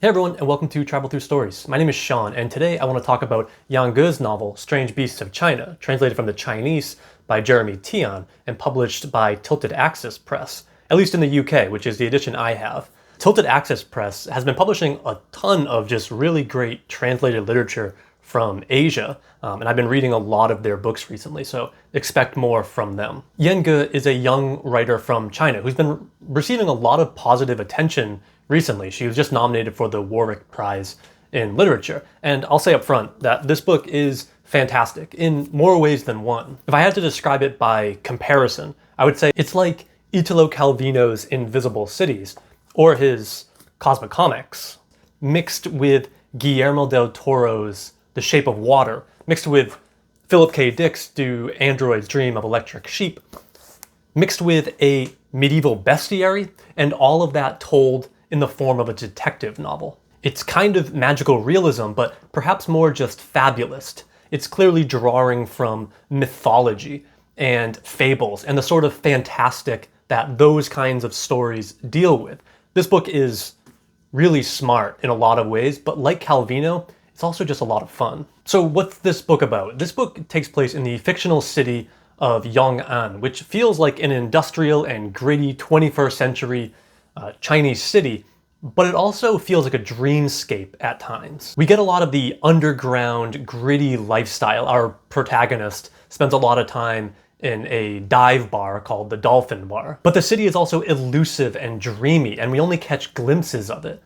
Hey everyone, and welcome to Travel Through Stories. My name is Sean, and today I want to talk about Yang Ge's novel, Strange Beasts of China, translated from the Chinese by Jeremy Tiang and published by Tilted Axis Press, at least in the UK, which is the edition I have. Tilted Axis Press has been publishing a ton of just really great translated literature from Asia, and I've been reading a lot of their books recently, so expect more from them. Yang Ge is a young writer from China who's been receiving a lot of positive attention recently. She was just nominated for the Warwick Prize in Literature, and I'll say up front that this book is fantastic in more ways than one. If I had to describe it by comparison, I would say it's like Italo Calvino's Invisible Cities, or his Cosmic Comics, mixed with Guillermo del Toro's The Shape of Water, mixed with Philip K. Dick's Do Androids Dream of Electric Sheep, mixed with a medieval bestiary, and all of that told in the form of a detective novel. It's kind of magical realism, but perhaps more just fabulist. It's clearly drawing from mythology and fables and the sort of fantastic that those kinds of stories deal with. This book is really smart in a lot of ways, but like Calvino, it's also just a lot of fun. So what's this book about? This book takes place in the fictional city of Yong'an, which feels like an industrial and gritty 21st century Chinese city, but it also feels like a dreamscape at times. We get a lot of the underground, gritty lifestyle. Our protagonist spends a lot of time in a dive bar called the Dolphin Bar. But the city is also elusive and dreamy, and we only catch glimpses of it.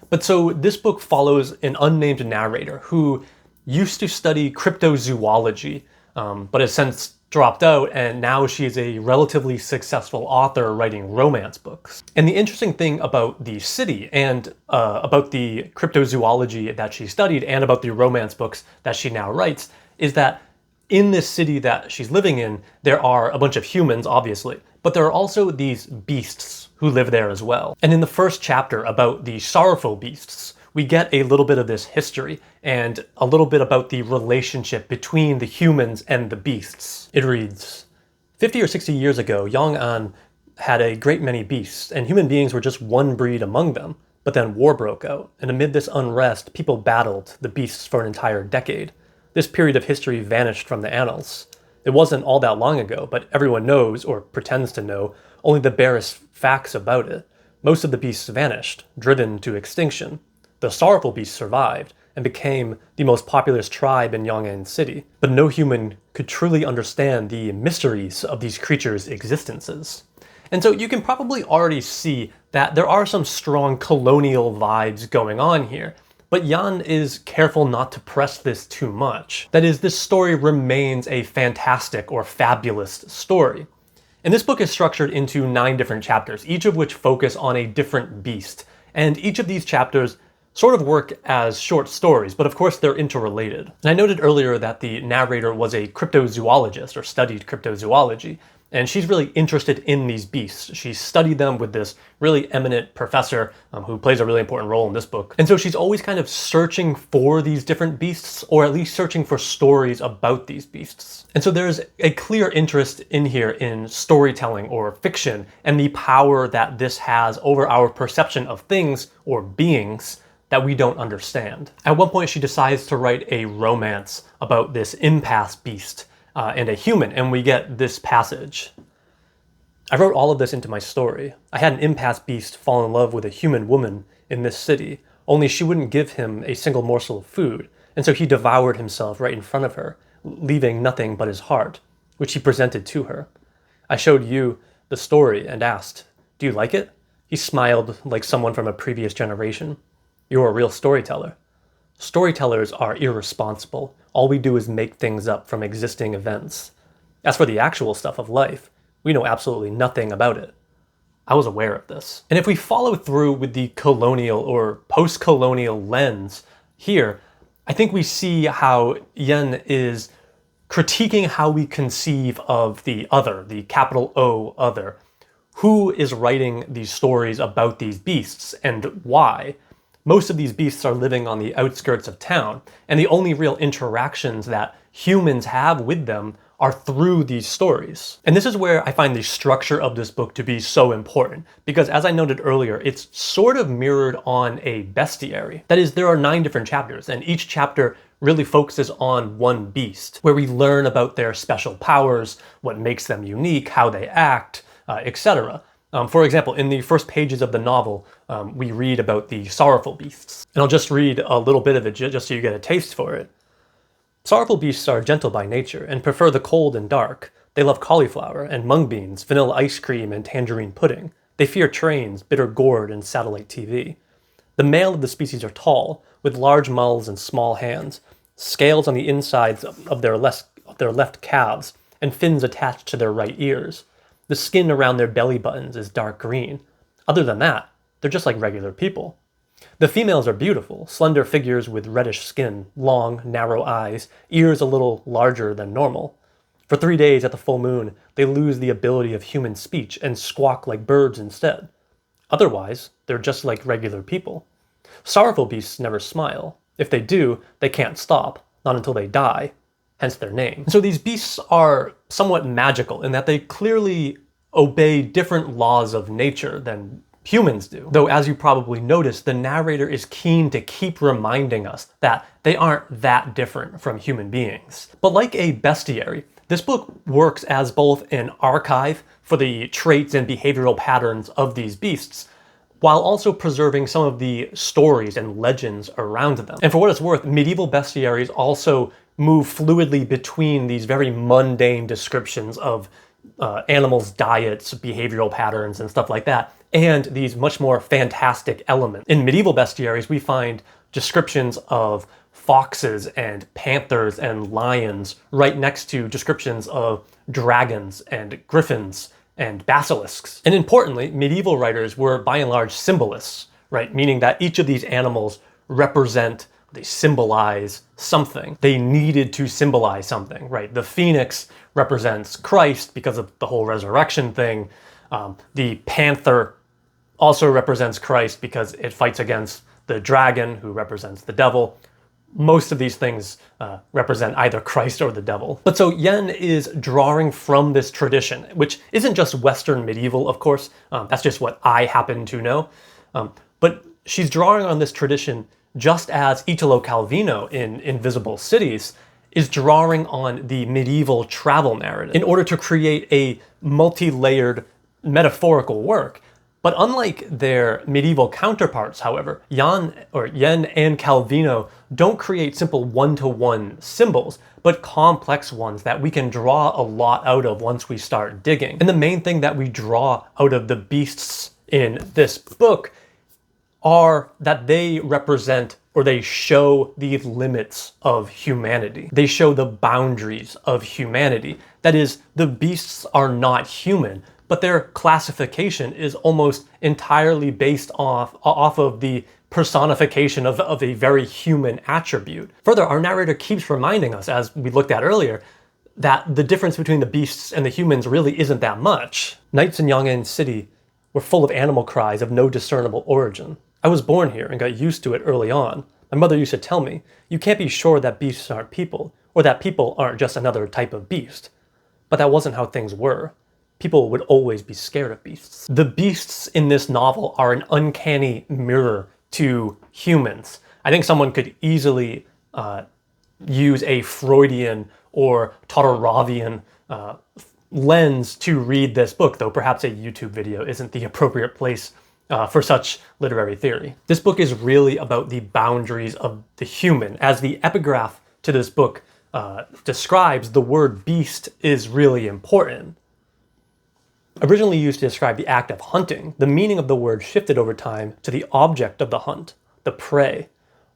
But so this book follows an unnamed narrator who used to study cryptozoology, but has since dropped out, and now she is a relatively successful author writing romance books. And the interesting thing about the city and about the cryptozoology that she studied and about the romance books that she now writes is that in this city that she's living in, there are a bunch of humans, obviously, but there are also these beasts who live there as well. And in the first chapter about the sorrowful beasts, we get a little bit of this history and a little bit about the relationship between the humans and the beasts. It reads, 50 or 60 years ago, Yong'an had a great many beasts, and human beings were just one breed among them. But then war broke out, and amid this unrest, people battled the beasts for an entire decade. This period of history vanished from the annals. It wasn't all that long ago, but everyone knows, or pretends to know, only the barest facts about it. Most of the beasts vanished, driven to extinction. The sorrowful beasts survived and became the most populous tribe in Yong'an City, but no human could truly understand the mysteries of these creatures' existences. And so you can probably already see that there are some strong colonial vibes going on here, but Yan is careful not to press this too much. That is, this story remains a fantastic or fabulous story. And this book is structured into 9 different chapters, each of which focus on a different beast. And each of these chapters sort of work as short stories, but of course they're interrelated. And I noted earlier that the narrator was a cryptozoologist or studied cryptozoology, and she's really interested in these beasts. She studied them with this really eminent professor who plays a really important role in this book. And so she's always kind of searching for these different beasts, or at least searching for stories about these beasts. And so there's a clear interest in here in storytelling or fiction and the power that this has over our perception of things or beings that we don't understand. At one point, she decides to write a romance about this impasse beast and a human, and we get this passage. I wrote all of this into my story. I had an impasse beast fall in love with a human woman in this city, only she wouldn't give him a single morsel of food, and so he devoured himself right in front of her, leaving nothing but his heart, which he presented to her. I showed you the story and asked, "Do you like it?" He smiled like someone from a previous generation. "You're a real storyteller." Storytellers are irresponsible. All we do is make things up from existing events. As for the actual stuff of life, we know absolutely nothing about it. I was aware of this. And if we follow through with the colonial or post-colonial lens here, I think we see how Yen is critiquing how we conceive of the other, the capital O other. Who is writing these stories about these beasts and why? Most of these beasts are living on the outskirts of town, and the only real interactions that humans have with them are through these stories. And this is where I find the structure of this book to be so important, because as I noted earlier, it's sort of mirrored on a bestiary. That is, there are 9 different chapters, and each chapter really focuses on one beast, where we learn about their special powers, what makes them unique, how they act, etc. For example, in the first pages of the novel, we read about the sorrowful beasts. And I'll just read a little bit of it just so you get a taste for it. Sorrowful beasts are gentle by nature and prefer the cold and dark. They love cauliflower and mung beans, vanilla ice cream and tangerine pudding. They fear trains, bitter gourd, and satellite TV. The male of the species are tall, with large mouths and small hands, scales on the insides of their left calves, and fins attached to their right ears. The skin around their belly buttons is dark green. Other than that, they're just like regular people. The females are beautiful, slender figures with reddish skin, long, narrow eyes, ears a little larger than normal. For 3 days at the full moon, they lose the ability of human speech and squawk like birds instead. Otherwise, they're just like regular people. Sorrowful beasts never smile. If they do, they can't stop, not until they die, hence their name. So these beasts are somewhat magical in that they clearly obey different laws of nature than humans do. Though, as you probably noticed, the narrator is keen to keep reminding us that they aren't that different from human beings. But like a bestiary, this book works as both an archive for the traits and behavioral patterns of these beasts, while also preserving some of the stories and legends around them. And for what it's worth, medieval bestiaries also move fluidly between these very mundane descriptions of animals' diets, behavioral patterns, and stuff like that, and these much more fantastic elements. In medieval bestiaries, we find descriptions of foxes and panthers and lions right next to descriptions of dragons and griffins and basilisks. And importantly, medieval writers were by and large symbolists, right? Meaning that each of these animals they symbolize something. They needed to symbolize something, right? The phoenix represents Christ because of the whole resurrection thing. The panther also represents Christ because it fights against the dragon, who represents the devil. Most of these things represent either Christ or the devil. But so Yen is drawing from this tradition, which isn't just Western medieval, of course. That's just what I happen to know. But she's drawing on this tradition just as Italo Calvino in Invisible Cities is drawing on the medieval travel narrative in order to create a multi-layered metaphorical work. But unlike their medieval counterparts, however, Yen and Calvino don't create simple one-to-one symbols, but complex ones that we can draw a lot out of once we start digging. And the main thing that we draw out of the beasts in this book are that they represent, or they show, the limits of humanity. They show the boundaries of humanity. That is, the beasts are not human, but their classification is almost entirely based off of the personification of a very human attribute. Further, our narrator keeps reminding us, as we looked at earlier, that the difference between the beasts and the humans really isn't that much. Nights in Yang'an City were full of animal cries of no discernible origin. I was born here and got used to it early on. My mother used to tell me, you can't be sure that beasts aren't people, or that people aren't just another type of beast. But that wasn't how things were. People would always be scared of beasts. The beasts in this novel are an uncanny mirror to humans. I think someone could easily use a Freudian or Todorovian lens to read this book, though perhaps a YouTube video isn't the appropriate place for such literary theory. This book is really about the boundaries of the human. As the epigraph to this book describes, the word beast is really important. Originally used to describe the act of hunting, the meaning of the word shifted over time to the object of the hunt, the prey.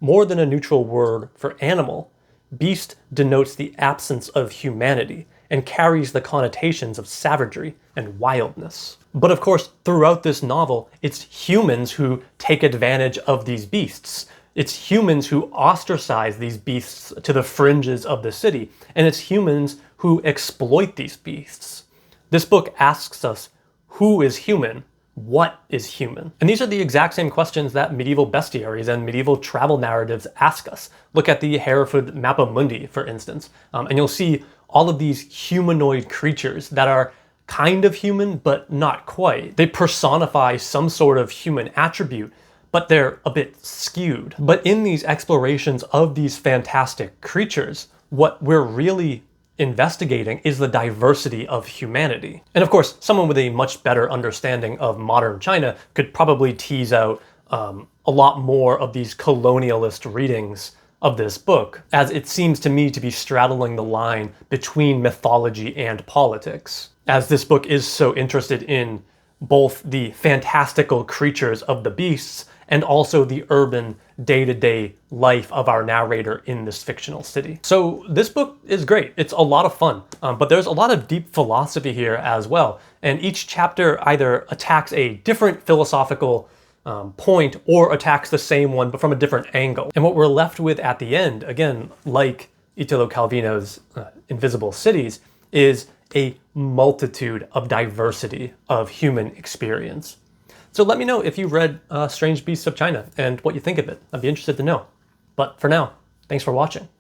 More than a neutral word for animal, beast denotes the absence of humanity and carries the connotations of savagery and wildness. But of course, throughout this novel, it's humans who take advantage of these beasts. It's humans who ostracize these beasts to the fringes of the city, and it's humans who exploit these beasts. This book asks us, who is human? What is human? And these are the exact same questions that medieval bestiaries and medieval travel narratives ask us. Look at the Hereford Mappa Mundi, for instance, and you'll see all of these humanoid creatures that are kind of human, but not quite. They personify some sort of human attribute, but they're a bit skewed. But in these explorations of these fantastic creatures, what we're really investigating is the diversity of humanity. And of course, someone with a much better understanding of modern China could probably tease out a lot more of these colonialist readings of this book, as it seems to me to be straddling the line between mythology and politics. As this book is so interested in both the fantastical creatures of the beasts and also the urban day-to-day life of our narrator in this fictional city. So this book is great. It's a lot of fun, but there's a lot of deep philosophy here as well. And each chapter either attacks a different philosophical point or attacks the same one, but from a different angle. And what we're left with at the end, again, like Italo Calvino's Invisible Cities, is a multitude of diversity of human experience. So let me know if you read Strange Beasts of China and what you think of it. I'd be interested to know. But for now, thanks for watching.